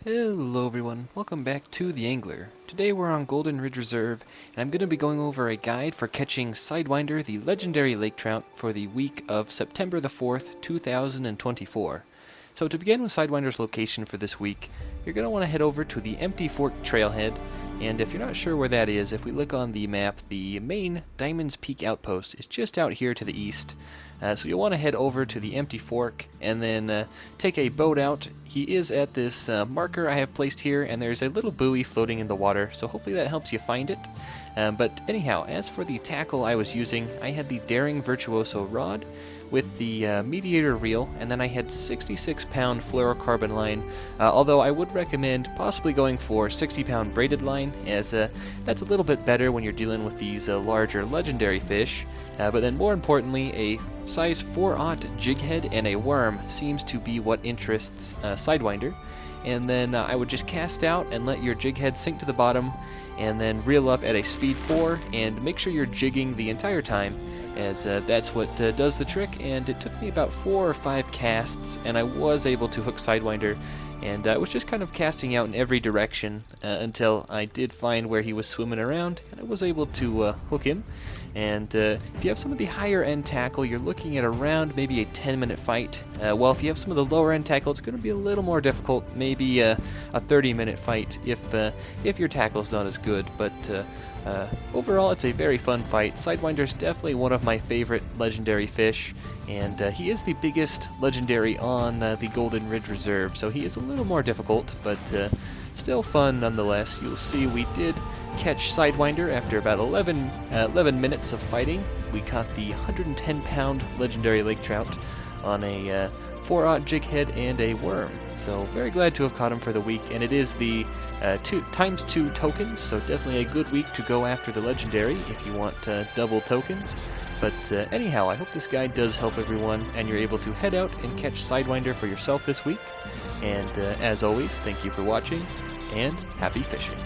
Hello everyone, welcome back to the Angler. Today we're on Golden Ridge Reserve, and I'm going to be going over a guide for catching Sidewinder the Legendary lake trout for the week of September the 4th, 2024. So to begin with Sidewinder's location for this week, you're going to want to head over to the Empty Fork Trailhead, and if you're not sure where that is, if we look on the map, the main Diamond's Peak outpost is just out here to the east. So you'll want to head over to the Empty Fork and then take a boat out. He is at this marker I have placed here, and there's a little buoy floating in the water, so hopefully that helps you find it. But anyhow, as for the tackle I was using, I had the Daring Virtuoso rod with the mediator reel, and then I had 66-pound fluorocarbon line, although I would recommend possibly going for 60-pound braided line, as that's a little bit better when you're dealing with these larger legendary fish. But then more importantly, a size 4/0 jig head and a worm seems to be what interests Sidewinder. And then I would just cast out and let your jig head sink to the bottom, and then reel up at a speed 4, and make sure you're jigging the entire time, as that's what does the trick. And it took me about 4 or 5 casts, and I was able to hook Sidewinder, and I was just kind of casting out in every direction until I did find where he was swimming around, and I was able to hook him. And if you have some of the higher end tackle, you're looking at around maybe a 10-minute fight. Well, if you have some of the lower end tackle, it's going to be a little more difficult, maybe a 30-minute fight if your tackle's not as good. But overall, it's a very fun fight. Sidewinder's definitely one of my favorite legendary fish, and he is the biggest legendary on the Golden Ridge Reserve, so he is a little more difficult, but still fun nonetheless. You'll see we did catch Sidewinder after about 11 minutes of fighting. We caught the 110-pound legendary lake trout on a 4/0 jig head and a worm. So very glad to have caught him for the week, and it is the 2x2 tokens, so definitely a good week to go after the legendary if you want double tokens. But anyhow, I hope this guide does help everyone, and you're able to head out and catch Sidewinder for yourself this week. And as always, thank you for watching, and happy fishing.